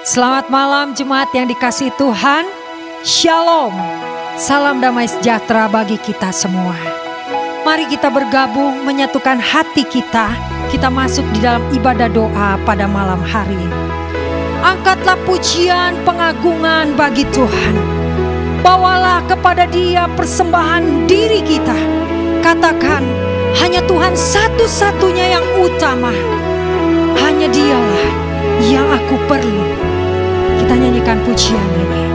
Selamat malam jemaat yang dikasihi Tuhan. Shalom. Salam damai sejahtera bagi kita semua. Mari kita bergabung menyatukan hati kita. Kita masuk di dalam ibadah doa pada malam hari ini. Angkatlah pujian pengagungan bagi Tuhan. Bawalah kepada Dia persembahan diri kita. Katakan, hanya Tuhan satu-satunya yang utama. Hanya Dialah yang aku perlu. Kita nyanyikan pujian ini.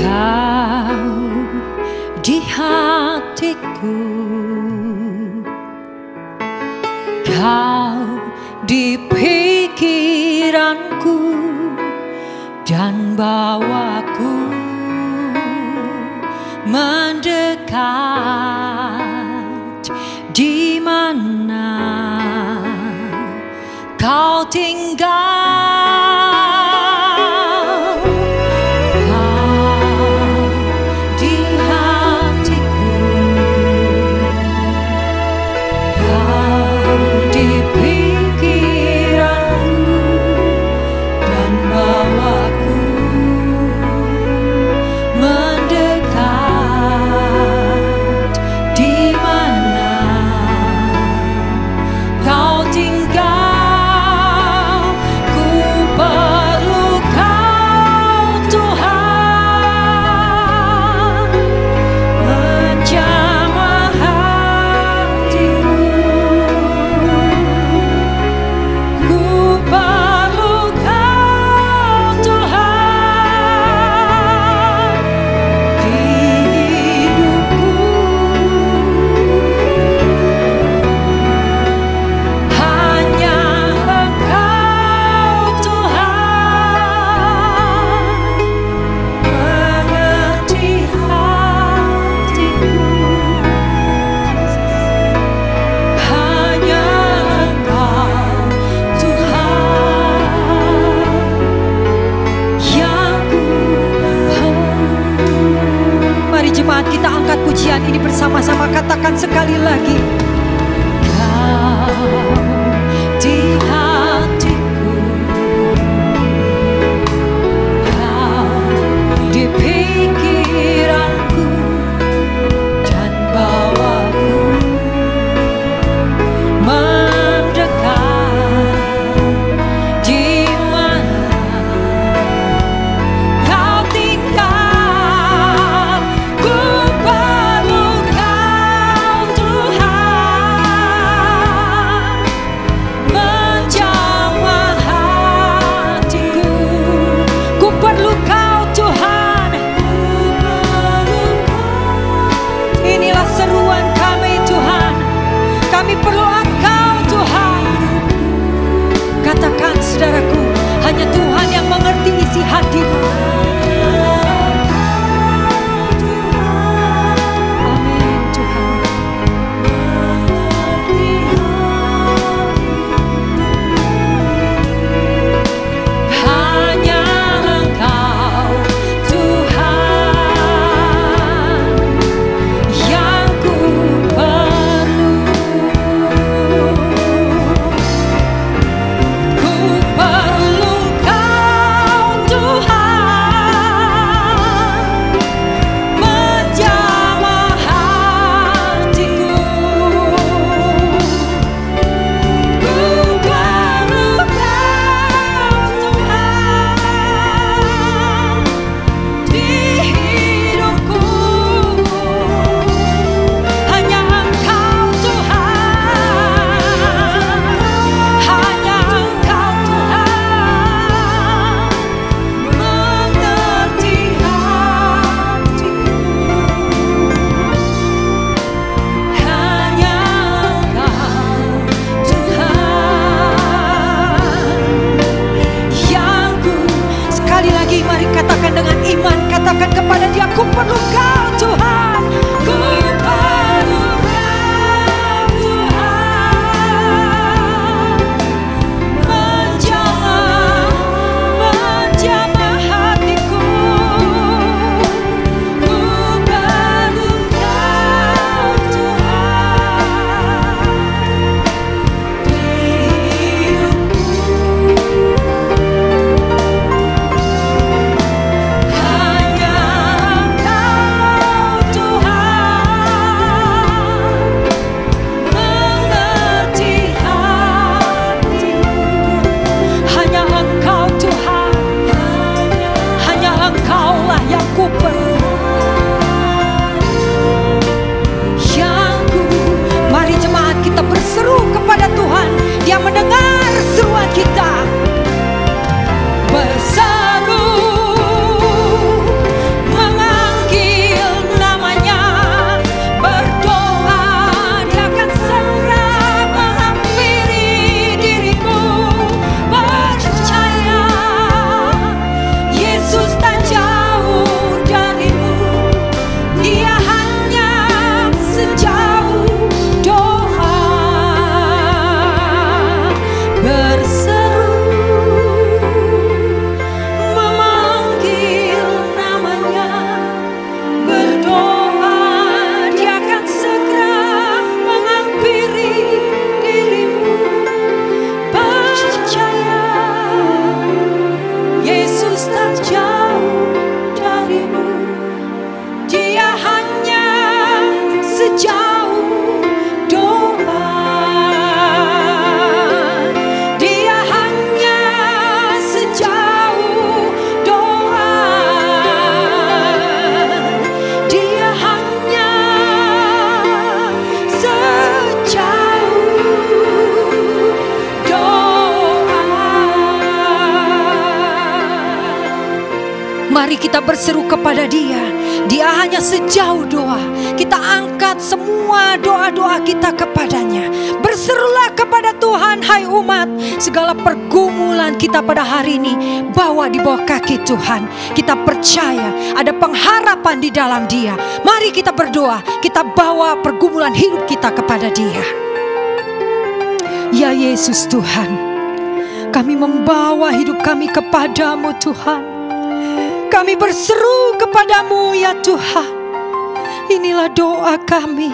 Kau di hatiku, Kau di pikiranku, dan bawaku mendekat. Di mana Kau tinggal? Kau di hatiku, Kau di pikiranku, dan bawaku mendekat. Di mana Kau tinggal, ku perlu Kau Tuhan, menjamah hatiku. Ku perlu Kau Tuhan di hidupku. Hanya Engkau Tuhan mengerti hatiku. Hanya Engkau Tuhan yang ku perlu. Mari jemaat kita angkat pujian ini bersama-sama, katakan sekali lagi. Kau di hatiku, Kau di pikiranku, dan bawaku mendekat. Di mana Kau tinggal, ku perlu Kau Tuhan, yang ku perlu. Mari jemaat kita berseru kepada Tuhan. Dia mendengar seruan kita. Berseru, memanggil namanya, berdoa, Dia akan segera menghampiri dirimu. Percaya, Yesus tak jauh darimu. Dia hanya sejauh doa. Berseru, memanggil namanya, berdoa, Dia akan segera menghampiri dirimu. Percaya, Yesus tak jauh darimu. Dia hanya sejauh doa. Dia hanya sejauh doa. Dia hanya sejauh doa. Mari kita berseru kepada Dia. Dia hanya sejauh doa. Kita angkat semua doa-doa kita kepadanya. Berserulah kepada Tuhan, hai umat. Segala pergumulan kita pada hari ini bawa di bawah kaki Tuhan. Kita percaya ada pengharapan di dalam Dia. Mari kita berdoa. Kita bawa pergumulan hidup kita kepada Dia. Ya Yesus Tuhan, kami membawa hidup kami kepadamu Tuhan. Kami berseru kepadamu ya Tuhan. Inilah doa kami.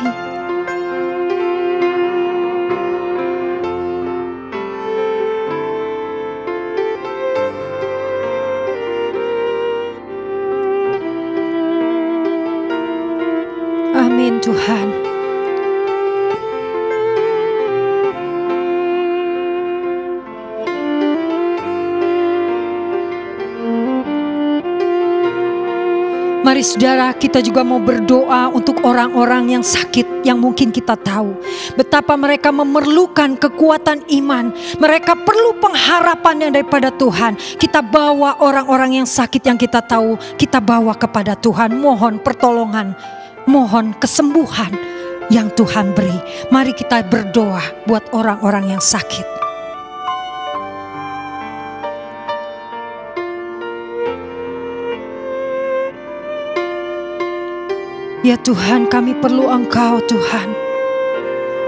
Amin Tuhan. Mari saudara, kita juga mau berdoa untuk orang-orang yang sakit, yang mungkin kita tahu betapa mereka memerlukan kekuatan iman. Mereka perlu pengharapan yang daripada Tuhan. Kita bawa orang-orang yang sakit yang kita tahu, kita bawa kepada Tuhan. Mohon pertolongan, mohon kesembuhan yang Tuhan beri. Mari kita berdoa buat orang-orang yang sakit. Ya Tuhan, kami perlu Engkau Tuhan.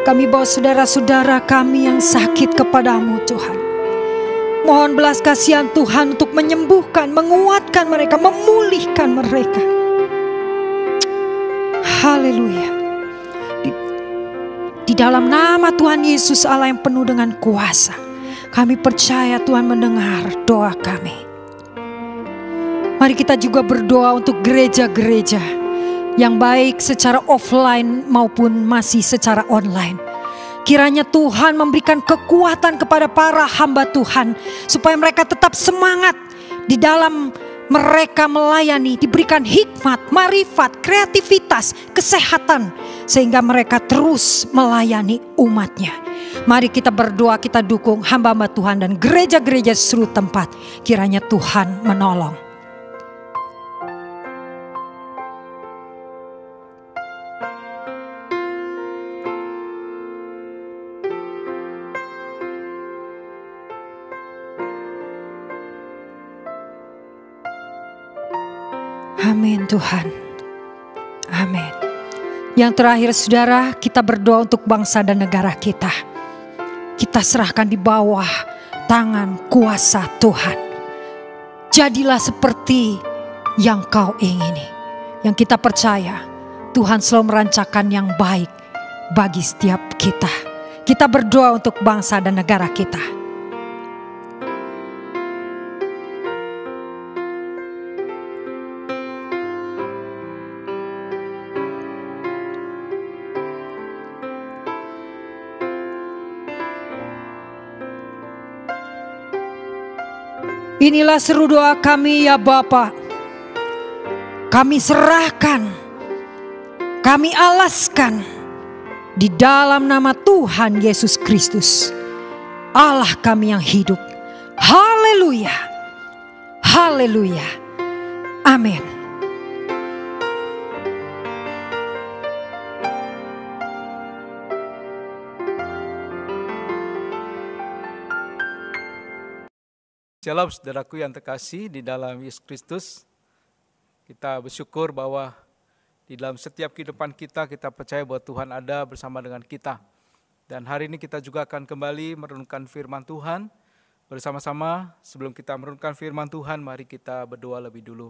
Kami bawa saudara-saudara kami yang sakit kepadamu Tuhan. Mohon belas kasihan Tuhan untuk menyembuhkan, menguatkan mereka, memulihkan mereka. Haleluya. Di dalam nama Tuhan Yesus Allah yang penuh dengan kuasa, kami percaya Tuhan mendengar doa kami. Mari kita juga berdoa untuk gereja-gereja yang baik secara offline maupun masih secara online. Kiranya Tuhan memberikan kekuatan kepada para hamba Tuhan supaya mereka tetap semangat di dalam mereka melayani, diberikan hikmat, marifat, kreativitas, kesehatan sehingga mereka terus melayani umatnya. Mari kita berdoa, kita dukung hamba-hamba Tuhan dan gereja-gereja seluruh tempat. Kiranya Tuhan menolong. Amin Tuhan. Amin. Yang terakhir saudara, kita berdoa untuk bangsa dan negara kita. Kita serahkan di bawah tangan kuasa Tuhan. Jadilah seperti yang Kau ingini. Yang kita percaya Tuhan selalu merancangkan yang baik bagi setiap kita. Kita berdoa untuk bangsa dan negara kita. Inilah seru doa kami ya Bapa. kami serahkan, kami alaskan di dalam nama Tuhan Yesus Kristus, Allah kami yang hidup. Haleluya, haleluya, amin. Shalom saudaraku yang terkasih di dalam Yesus Kristus. Kita bersyukur bahwa di dalam setiap kehidupan kita percaya bahwa Tuhan ada bersama dengan kita. Dan hari ini kita juga akan kembali merenungkan firman Tuhan bersama-sama. Sebelum kita merenungkan firman Tuhan, mari kita berdoa lebih dulu.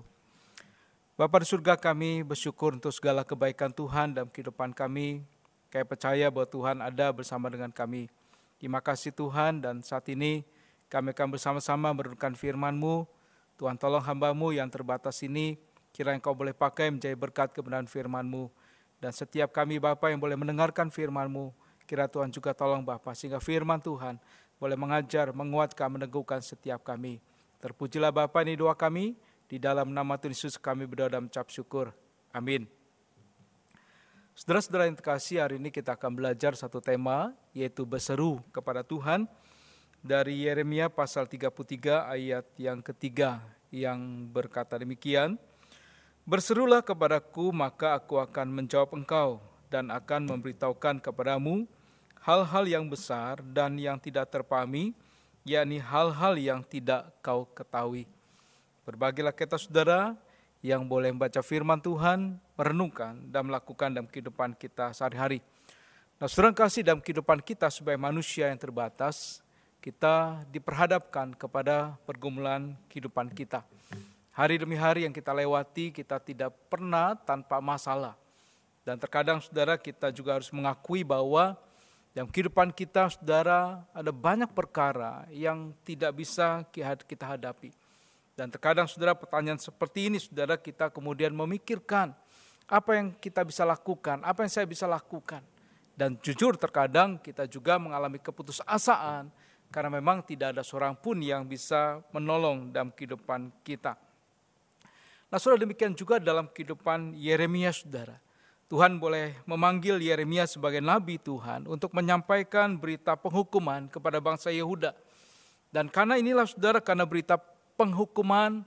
Bapa di surga, kami bersyukur untuk segala kebaikan Tuhan dalam kehidupan kami. Kami percaya bahwa Tuhan ada bersama dengan kami. Terima kasih Tuhan, dan saat ini kami akan bersama-sama merenungkan firman-Mu. Tuhan, tolong hamba-Mu yang terbatas ini, kiranya Engkau boleh pakai menjadi berkat kebenaran firman-Mu. Dan setiap kami Bapa yang boleh mendengarkan firman-Mu, kira Tuhan juga tolong Bapa, sehingga firman Tuhan boleh mengajar, menguatkan, meneguhkan setiap kami. Terpujilah Bapa, ini doa kami, di dalam nama Tuhan Yesus kami berdoa dan mengucap syukur. Amin. Saudara-saudara yang terkasih, hari ini kita akan belajar satu tema, yaitu berseru kepada Tuhan. Dari Yeremia pasal 33 ayat yang ketiga yang berkata demikian, "Berserulah kepadaku, maka aku akan menjawab engkau dan akan memberitahukan kepadamu hal-hal yang besar dan yang tidak terpahami, yakni hal-hal yang tidak kau ketahui." Berbagilah kita saudara yang boleh membaca firman Tuhan, merenungkan dan melakukan dalam kehidupan kita sehari-hari. Nah, saudara kasih, dalam kehidupan kita sebagai manusia yang terbatas, kita diperhadapkan kepada pergumulan kehidupan kita. Hari demi hari yang kita lewati, kita tidak pernah tanpa masalah. Dan terkadang saudara, kita juga harus mengakui bahwa dalam kehidupan kita saudara, ada banyak perkara yang tidak bisa kita hadapi. Dan terkadang saudara, pertanyaan seperti ini saudara, kita kemudian memikirkan apa yang kita bisa lakukan, apa yang saya bisa lakukan. Dan jujur terkadang kita juga mengalami keputusasaan, karena memang tidak ada seorang pun yang bisa menolong dalam kehidupan kita. Nah, saudara, demikian juga dalam kehidupan Yeremia saudara. Tuhan boleh memanggil Yeremia sebagai nabi Tuhan untuk menyampaikan berita penghukuman kepada bangsa Yehuda. Dan karena inilah saudara, karena berita penghukuman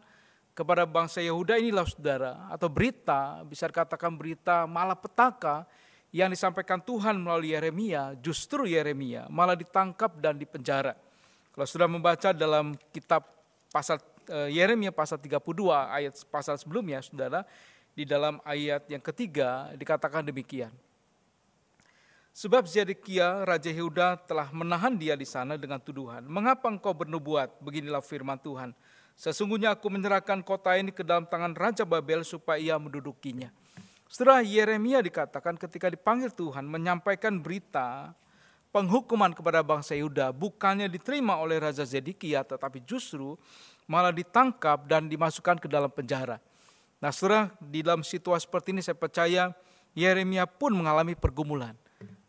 kepada bangsa Yehuda inilah saudara, atau berita, bisa dikatakan berita malapetaka, yang disampaikan Tuhan melalui Yeremia, justru Yeremia malah ditangkap dan dipenjara. Kalau sudah membaca dalam kitab pasal Yeremia pasal 32 ayat pasal sebelumnya saudara, di dalam ayat yang ketiga dikatakan demikian. "Sebab Zedekia Raja Yehuda telah menahan dia di sana dengan tuduhan, 'Mengapa engkau bernubuat?' Beginilah firman Tuhan, 'Sesungguhnya aku menyerahkan kota ini ke dalam tangan Raja Babel supaya ia mendudukinya.'" Setelah Yeremia dikatakan ketika dipanggil Tuhan menyampaikan berita penghukuman kepada bangsa Yehuda, bukannya diterima oleh Raja Zedekia, tetapi justru malah ditangkap dan dimasukkan ke dalam penjara. Nah, saudara, di dalam situasi seperti ini saya percaya Yeremia pun mengalami pergumulan.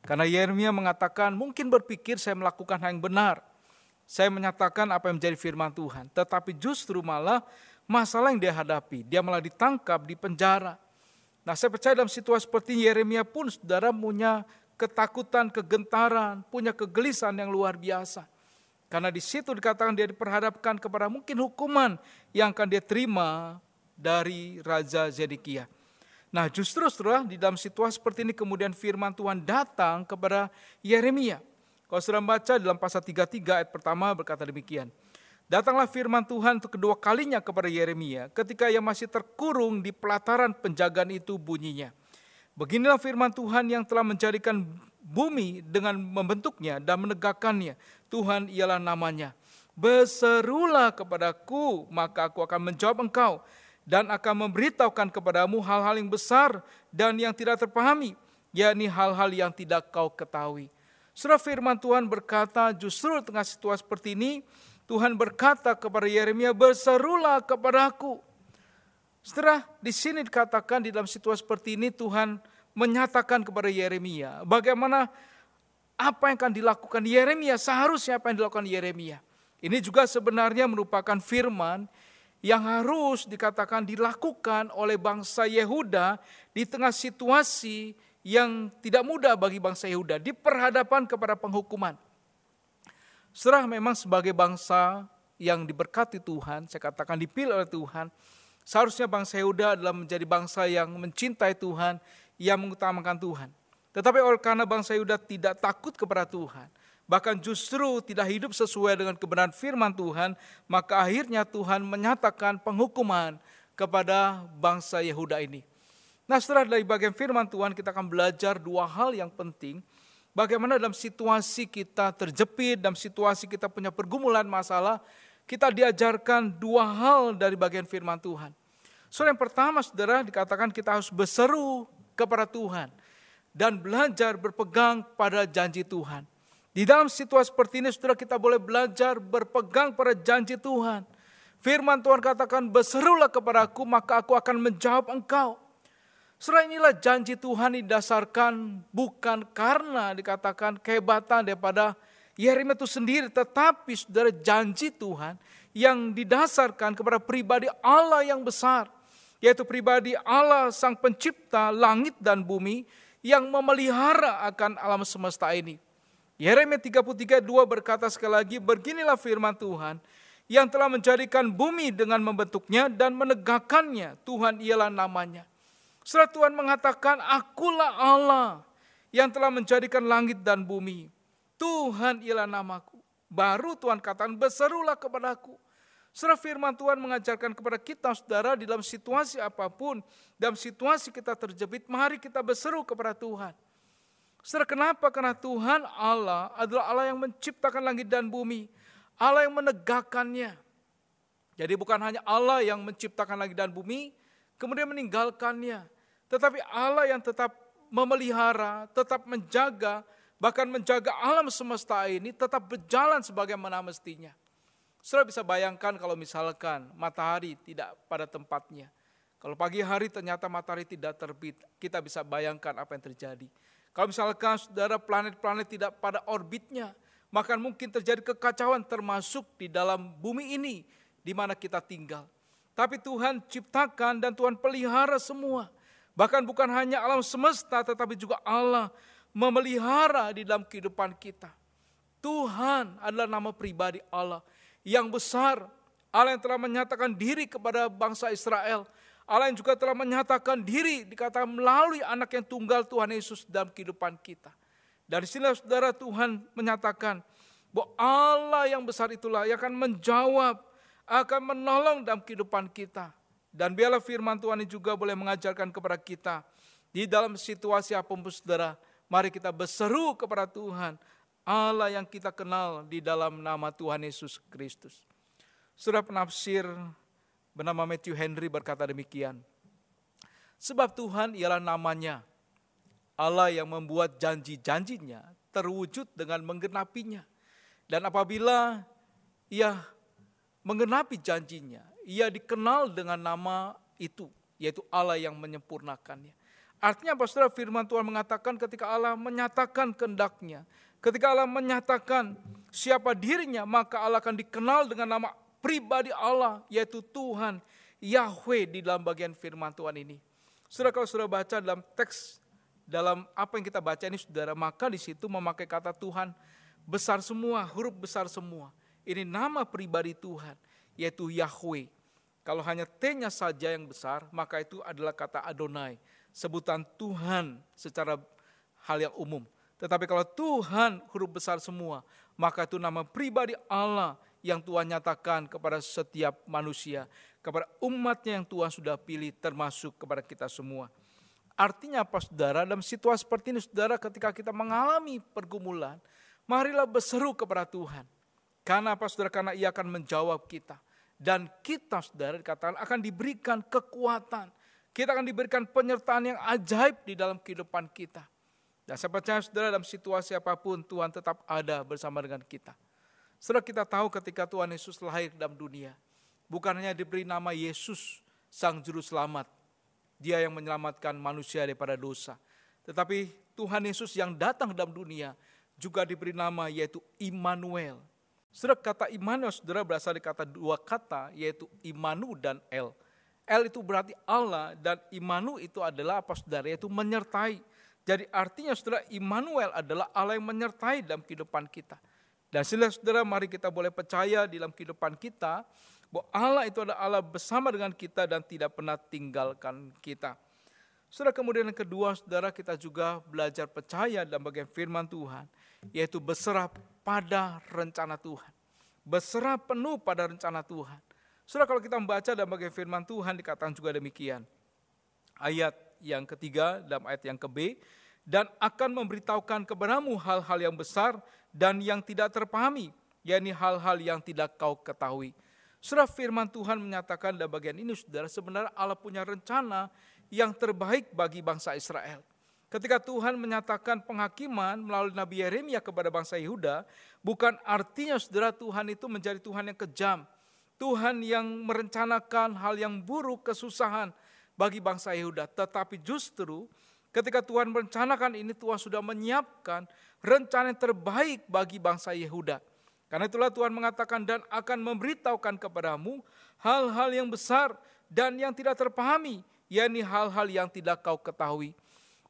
Karena Yeremia mengatakan, mungkin berpikir saya melakukan hal yang benar, saya menyatakan apa yang menjadi firman Tuhan, tetapi justru malah masalah yang dia hadapi, dia malah ditangkap, di penjara. Nah, saya percaya dalam situasi seperti ini, Yeremia pun saudara punya ketakutan, kegentaran, punya kegelisahan yang luar biasa. Karena di situ dikatakan dia diperhadapkan kepada mungkin hukuman yang akan dia terima dari Raja Zedekia. Nah, justru saudara, di dalam situasi seperti ini kemudian firman Tuhan datang kepada Yeremia. Kalau saudara baca dalam pasal 33 ayat pertama berkata demikian. "Datanglah firman Tuhan untuk kedua kalinya kepada Yeremia ketika ia masih terkurung di pelataran penjagaan itu bunyinya. Beginilah firman Tuhan yang telah menjadikan bumi dengan membentuknya dan menegakkannya. Tuhan ialah namanya. Berserulah kepadaku, maka aku akan menjawab engkau dan akan memberitahukan kepadamu hal-hal yang besar dan yang tidak terpahami, yakni hal-hal yang tidak kau ketahui." Surah firman Tuhan berkata, justru di tengah situasi seperti ini, Tuhan berkata kepada Yeremia, "Berserulah kepadaku." Setelah di sini dikatakan di dalam situasi seperti ini Tuhan menyatakan kepada Yeremia bagaimana apa yang akan dilakukan Yeremia, seharusnya apa yang dilakukan Yeremia. Ini juga sebenarnya merupakan firman yang harus dikatakan dilakukan oleh bangsa Yehuda di tengah situasi yang tidak mudah bagi bangsa Yehuda, diperhadapkan kepada penghukuman. Saudara, memang sebagai bangsa yang diberkati Tuhan, saya katakan dipilih oleh Tuhan, seharusnya bangsa Yehuda adalah menjadi bangsa yang mencintai Tuhan, yang mengutamakan Tuhan. Tetapi oleh karena bangsa Yehuda tidak takut kepada Tuhan, bahkan justru tidak hidup sesuai dengan kebenaran firman Tuhan, maka akhirnya Tuhan menyatakan penghukuman kepada bangsa Yehuda ini. Nah, setelah dari bagian firman Tuhan kita akan belajar dua hal yang penting. Bagaimana dalam situasi kita terjepit, dalam situasi kita punya pergumulan masalah, kita diajarkan dua hal dari bagian firman Tuhan. Soal yang pertama, saudara, dikatakan kita harus berseru kepada Tuhan dan belajar berpegang pada janji Tuhan. Di dalam situasi seperti ini, saudara, kita boleh belajar berpegang pada janji Tuhan. Firman Tuhan katakan, berserulah kepadaku, maka aku akan menjawab engkau. Saudara, inilah janji Tuhan didasarkan bukan karena dikatakan kehebatan daripada Yeremia itu sendiri, tetapi saudara, janji Tuhan yang didasarkan kepada pribadi Allah yang besar, yaitu pribadi Allah sang pencipta langit dan bumi yang memelihara akan alam semesta ini. Yeremia 33:2 berkata sekali lagi, beginilah firman Tuhan yang telah menjadikan bumi dengan membentuknya dan menegakkannya, Tuhan ialah namanya. Setelah Tuhan mengatakan, akulah Allah yang telah menjadikan langit dan bumi. Tuhan ialah namaku. Baru Tuhan katakan, berserulah kepadaku. Setelah firman Tuhan mengajarkan kepada kita, saudara, di dalam situasi apapun, dalam situasi kita terjepit, mari kita berseru kepada Tuhan. Saudara, kenapa? Karena Tuhan Allah adalah Allah yang menciptakan langit dan bumi. Allah yang menegakkannya. Jadi bukan hanya Allah yang menciptakan langit dan bumi, kemudian meninggalkannya. Tetapi Allah yang tetap memelihara, tetap menjaga, bahkan menjaga alam semesta ini tetap berjalan sebagaimana mestinya. Saudara bisa bayangkan kalau misalkan matahari tidak pada tempatnya. Kalau pagi hari ternyata matahari tidak terbit, kita bisa bayangkan apa yang terjadi. Kalau misalkan saudara planet-planet tidak pada orbitnya, maka mungkin terjadi kekacauan termasuk di dalam bumi ini di mana kita tinggal. Tapi Tuhan ciptakan dan Tuhan pelihara semua. Bahkan bukan hanya alam semesta, tetapi juga Allah memelihara di dalam kehidupan kita. Tuhan adalah nama pribadi Allah yang besar. Allah yang telah menyatakan diri kepada bangsa Israel. Allah yang juga telah menyatakan diri dikatakan melalui anak yang tunggal Tuhan Yesus dalam kehidupan kita. Dari sini saudara, Tuhan menyatakan bahwa Allah yang besar itulah yang akan menjawab, akan menolong dalam kehidupan kita. Dan biarlah firman Tuhan ini juga boleh mengajarkan kepada kita. Di dalam situasi apapun saudara, mari kita berseru kepada Tuhan, Allah yang kita kenal di dalam nama Tuhan Yesus Kristus. Saudara, penafsir bernama Matthew Henry berkata demikian. Sebab Tuhan ialah namanya, Allah yang membuat janji-janjinya terwujud dengan menggenapinya. Dan apabila ia menggenapi janjinya, ia dikenal dengan nama itu, yaitu Allah yang menyempurnakannya. Artinya apa, saudara? Firman Tuhan mengatakan ketika Allah menyatakan kehendaknya, ketika Allah menyatakan siapa dirinya, maka Allah akan dikenal dengan nama pribadi Allah, yaitu Tuhan Yahweh di dalam bagian firman Tuhan ini. Saudara, kalau saudara baca dalam teks, dalam apa yang kita baca ini saudara, maka di situ memakai kata Tuhan besar semua, huruf besar semua. Ini nama pribadi Tuhan, yaitu Yahweh. Kalau hanya T-nya saja yang besar, maka itu adalah kata Adonai, sebutan Tuhan secara hal yang umum. Tetapi kalau Tuhan huruf besar semua, maka itu nama pribadi Allah yang Tuhan nyatakan kepada setiap manusia, kepada umatnya yang Tuhan sudah pilih, termasuk kepada kita semua. Artinya apa, saudara? Dalam situasi seperti ini, saudara, ketika kita mengalami pergumulan, marilah berseru kepada Tuhan. Karena apa, saudara? Karena Ia akan menjawab kita. Dan kita, saudara, dikatakan akan diberikan kekuatan. Kita akan diberikan penyertaan yang ajaib di dalam kehidupan kita. Dan saya percaya, saudara, dalam situasi apapun Tuhan tetap ada bersama dengan kita. Saudara, kita tahu ketika Tuhan Yesus lahir dalam dunia, bukan hanya diberi nama Yesus, Sang Juru Selamat, Dia yang menyelamatkan manusia daripada dosa. Tetapi Tuhan Yesus yang datang dalam dunia juga diberi nama yaitu Immanuel, Saudara, kata Immanuel, saudara, berasal dari kata dua kata, yaitu Immanu dan El. El itu berarti Allah, dan Immanu itu adalah apa, saudara? Yaitu menyertai. Jadi artinya, saudara, Immanuel adalah Allah yang menyertai dalam kehidupan kita. Dan saudara, mari kita boleh percaya dalam kehidupan kita, bahwa Allah itu adalah Allah bersama dengan kita dan tidak pernah tinggalkan kita. Saudara, kemudian yang kedua, saudara, kita juga belajar percaya dalam bagian firman Tuhan, yaitu berserah pada rencana Tuhan. Berserah penuh pada rencana Tuhan. Saudara, kalau kita membaca dalam bagian firman Tuhan, dikatakan juga demikian. Ayat yang ketiga dalam ayat yang ke-B, dan akan memberitahukan kepadamu hal-hal yang besar dan yang tidak terpahami, yakni hal-hal yang tidak kau ketahui. Saudara, firman Tuhan menyatakan dalam bagian ini, saudara, sebenarnya Allah punya rencana yang terbaik bagi bangsa Israel. Ketika Tuhan menyatakan penghakiman melalui Nabi Yeremia kepada bangsa Yehuda, bukan artinya, saudara, Tuhan itu menjadi Tuhan yang kejam. Tuhan yang merencanakan hal yang buruk, kesusahan bagi bangsa Yehuda. Tetapi justru ketika Tuhan merencanakan ini, Tuhan sudah menyiapkan rencana yang terbaik bagi bangsa Yehuda. Karena itulah Tuhan mengatakan, dan akan memberitahukan kepadamu hal-hal yang besar dan yang tidak terpahami, yakni hal-hal yang tidak kau ketahui.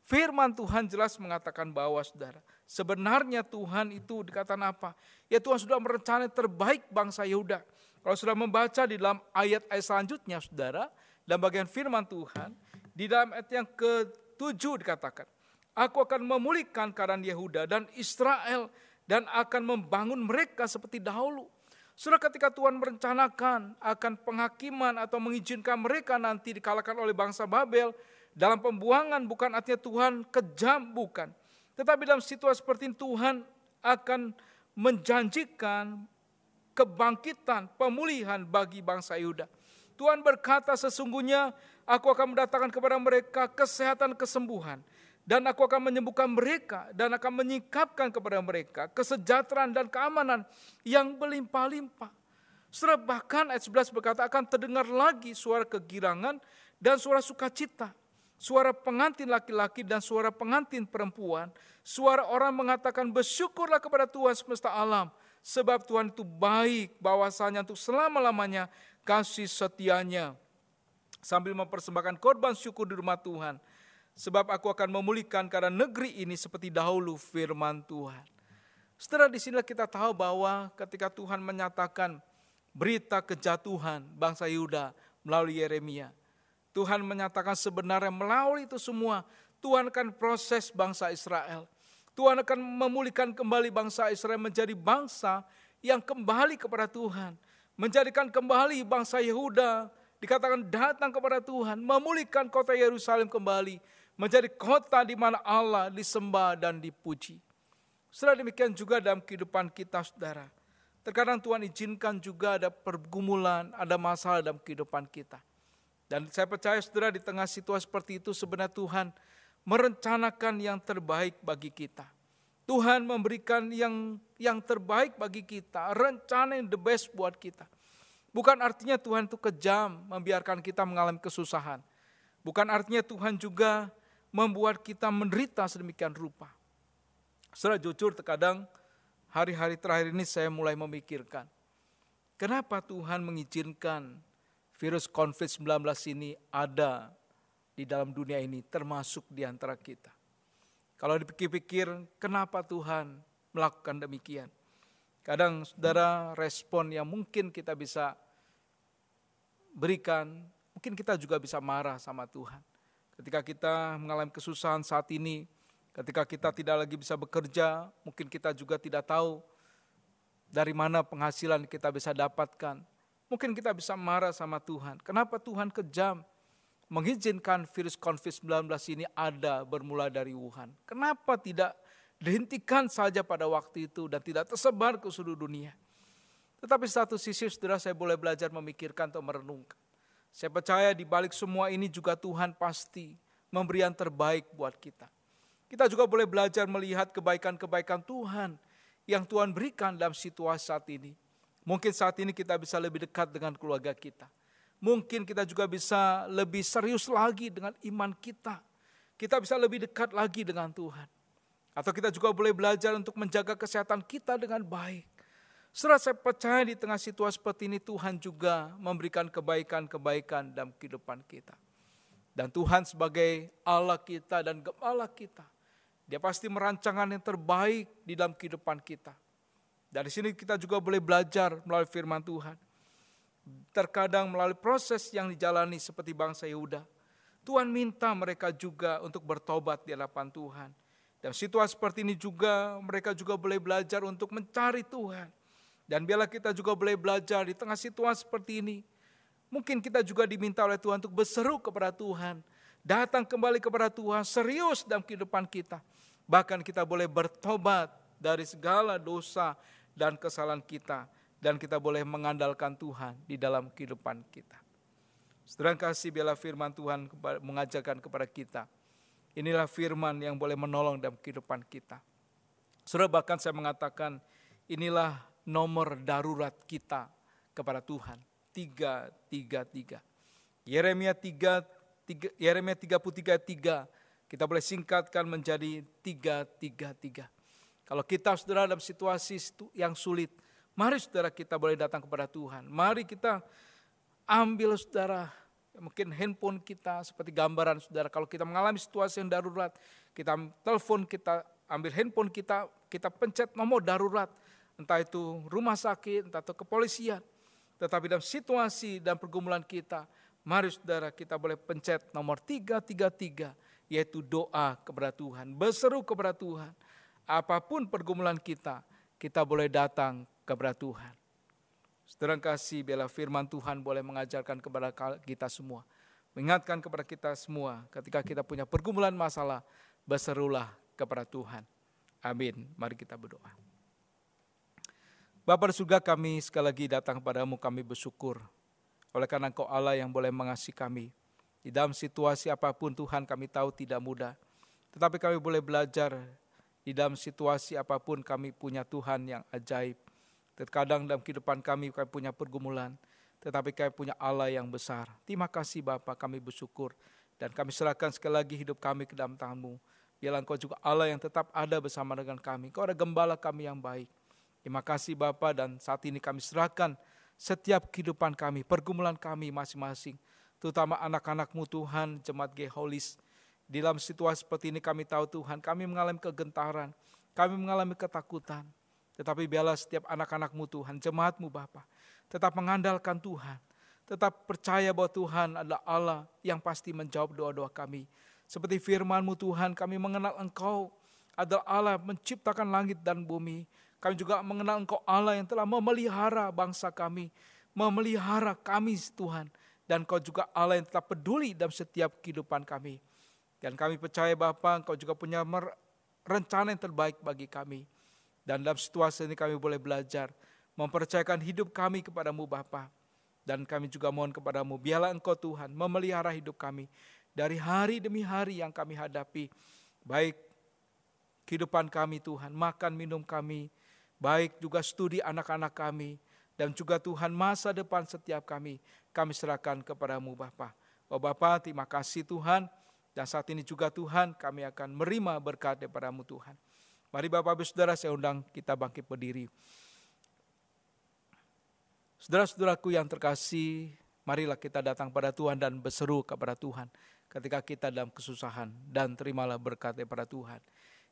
Firman Tuhan jelas mengatakan bahwa, saudara, sebenarnya Tuhan itu dikatakan apa? Ya, Tuhan sudah merencanakan terbaik bangsa Yehuda. Kalau sudah membaca di dalam ayat-ayat selanjutnya, saudara, dalam bagian firman Tuhan, di dalam ayat yang ke-7 dikatakan, aku akan memulihkan keadaan Yehuda dan Israel dan akan membangun mereka seperti dahulu. Saudara, ketika Tuhan merencanakan akan penghakiman atau mengizinkan mereka nanti dikalahkan oleh bangsa Babel, dalam pembuangan, bukan artinya Tuhan kejam, bukan. Tetapi dalam situasi seperti ini Tuhan akan menjanjikan kebangkitan, pemulihan bagi bangsa Yehuda. Tuhan berkata, sesungguhnya aku akan mendatangkan kepada mereka kesehatan, kesembuhan. Dan aku akan menyembuhkan mereka dan akan menyingkapkan kepada mereka kesejahteraan dan keamanan yang berlimpah-limpah. Saudara, bahkan ayat 11 berkata, akan terdengar lagi suara kegirangan dan suara sukacita. Suara pengantin laki-laki dan suara pengantin perempuan. Suara orang mengatakan, bersyukurlah kepada Tuhan semesta alam. Sebab Tuhan itu baik, bahwasanya untuk selama-lamanya kasih setianya. Sambil mempersembahkan korban syukur di rumah Tuhan. Sebab aku akan memulihkan keadaan negeri ini seperti dahulu, firman Tuhan. Setelah di sini kita tahu bahwa ketika Tuhan menyatakan berita kejatuhan bangsa Yehuda melalui Yeremia, Tuhan menyatakan sebenarnya melalui itu semua Tuhan akan proses bangsa Israel. Tuhan akan memulihkan kembali bangsa Israel menjadi bangsa yang kembali kepada Tuhan. Menjadikan kembali bangsa Yehuda dikatakan datang kepada Tuhan. Memulihkan kota Yerusalem kembali menjadi kota di mana Allah disembah dan dipuji. Saudara, demikian juga dalam kehidupan kita, saudara. Terkadang Tuhan izinkan juga ada pergumulan, ada masalah dalam kehidupan kita. Dan saya percaya, saudara, di tengah situasi seperti itu sebenarnya Tuhan merencanakan yang terbaik bagi kita. Tuhan memberikan yang terbaik bagi kita, rencana yang the best buat kita. Bukan artinya Tuhan itu kejam membiarkan kita mengalami kesusahan. Bukan artinya Tuhan juga membuat kita menderita sedemikian rupa. Saudara, jujur terkadang hari-hari terakhir ini saya mulai memikirkan, kenapa Tuhan mengizinkan virus COVID-19 ini ada di dalam dunia ini, termasuk di antara kita. Kalau dipikir-pikir, kenapa Tuhan melakukan demikian? Kadang, saudara, respon yang mungkin kita bisa berikan, mungkin kita juga bisa marah sama Tuhan. Ketika kita mengalami kesusahan saat ini, ketika kita tidak lagi bisa bekerja, mungkin kita juga tidak tahu dari mana penghasilan kita bisa dapatkan. Mungkin kita bisa marah sama Tuhan. Kenapa Tuhan kejam mengizinkan virus COVID-19 ini ada bermula dari Wuhan? Kenapa tidak dihentikan saja pada waktu itu dan tidak tersebar ke seluruh dunia? Tetapi satu sisi, saudara, saya boleh belajar memikirkan atau merenungkan. Saya percaya di balik semua ini juga Tuhan pasti memberi yang terbaik buat kita. Kita juga boleh belajar melihat kebaikan-kebaikan Tuhan yang Tuhan berikan dalam situasi saat ini. Mungkin saat ini kita bisa lebih dekat dengan keluarga kita. Mungkin kita juga bisa lebih serius lagi dengan iman kita. Kita bisa lebih dekat lagi dengan Tuhan. Atau kita juga boleh belajar untuk menjaga kesehatan kita dengan baik. Saudara, saya percaya di tengah situasi seperti ini Tuhan juga memberikan kebaikan-kebaikan dalam kehidupan kita. Dan Tuhan sebagai Allah kita dan Gembala kita, Dia pasti merancangkan yang terbaik di dalam kehidupan kita. Dari sini kita juga boleh belajar melalui firman Tuhan. Terkadang melalui proses yang dijalani seperti bangsa Yehuda, Tuhan minta mereka juga untuk bertobat di hadapan Tuhan. Dan situasi seperti ini juga mereka juga boleh belajar untuk mencari Tuhan. Dan biarlah kita juga boleh belajar di tengah situasi seperti ini. Mungkin kita juga diminta oleh Tuhan untuk berseru kepada Tuhan. Datang kembali kepada Tuhan, serius dalam kehidupan kita. Bahkan kita boleh bertobat dari segala dosa dan kesalahan kita. Dan kita boleh mengandalkan Tuhan di dalam kehidupan kita. Saudara kasih, biarlah firman Tuhan mengajarkan kepada kita. Inilah firman yang boleh menolong dalam kehidupan kita. Saudara, bahkan saya mengatakan inilah nomor darurat kita kepada Tuhan. 333. Yeremia 33:3 kita boleh singkatkan menjadi 333. Kalau kita saudara dalam situasi yang sulit, mari saudara kita boleh datang kepada Tuhan. Mari kita ambil saudara, mungkin handphone kita seperti gambaran saudara. Kalau kita mengalami situasi yang darurat, kita telepon, kita ambil handphone kita pencet nomor darurat. Entah itu rumah sakit, entah itu kepolisian. Tetapi dalam situasi dan pergumulan kita, mari saudara kita boleh pencet nomor 333, yaitu doa kepada Tuhan, berseru kepada Tuhan. Apapun pergumulan kita boleh datang kepada Tuhan. Saudara kasih, biarlah firman Tuhan boleh mengajarkan kepada kita semua. Mengingatkan kepada kita semua, ketika kita punya pergumulan masalah, berserulah kepada Tuhan. Amin. Mari kita berdoa. Bapa di surga, kami sekali lagi datang kepadamu, kami bersyukur. Oleh karena Engkau Allah yang boleh mengasihi kami. Di dalam situasi apapun Tuhan, kami tahu tidak mudah. Tetapi kami boleh belajar di dalam situasi apapun kami punya Tuhan yang ajaib. Terkadang dalam kehidupan kami punya pergumulan, tetapi kami punya Allah yang besar. Terima kasih Bapa, kami bersyukur. Dan kami serahkan sekali lagi hidup kami ke dalam tangan-Mu. Biarlah Engkau juga Allah yang tetap ada bersama dengan kami. Engkau ada gembala kami yang baik. Terima kasih Bapa, dan saat ini kami serahkan setiap kehidupan kami, pergumulan kami masing-masing. Terutama anak-anak-Mu Tuhan, jemaat Geholis. Di dalam situasi seperti ini kami tahu Tuhan, kami mengalami kegentaran, kami mengalami ketakutan. Tetapi biarlah setiap anak-anak-Mu Tuhan, jemaat-Mu Bapa, tetap mengandalkan Tuhan. Tetap percaya bahwa Tuhan adalah Allah yang pasti menjawab doa-doa kami. Seperti firman-Mu Tuhan, kami mengenal Engkau adalah Allah menciptakan langit dan bumi. Kami juga mengenal Engkau Allah yang telah memelihara bangsa kami, memelihara kami Tuhan. Dan Engkau juga Allah yang tetap peduli dalam setiap kehidupan kami. Dan kami percaya Bapa, Engkau juga punya rencana yang terbaik bagi kami. Dan dalam situasi ini kami boleh belajar mempercayakan hidup kami kepadamu Bapa. Dan kami juga mohon kepadamu, biarlah Engkau Tuhan memelihara hidup kami dari hari demi hari yang kami hadapi. Baik kehidupan kami Tuhan, makan minum kami, baik juga studi anak-anak kami, dan juga Tuhan masa depan setiap kami serahkan kepadamu Bapa. Oh Bapa, terima kasih Tuhan, dan saat ini juga Tuhan kami akan menerima berkat daripadamu Tuhan. Mari Bapak Ibu Saudara, saya undang kita bangkit berdiri. Saudara-saudaraku yang terkasih, marilah kita datang pada Tuhan dan berseru kepada Tuhan ketika kita dalam kesusahan, dan terimalah berkat daripada Tuhan.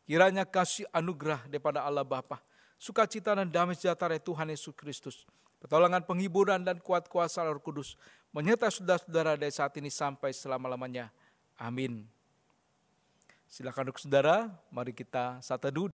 Kiranya kasih anugerah daripada Allah Bapa, sukacita dan damai sejahtera Tuhan Yesus Kristus, pertolongan, penghiburan dan kuat kuasa Roh Kudus menyertai saudara-saudara dari saat ini sampai selama-lamanya. Amin. Silakan duduk saudara, mari kita satu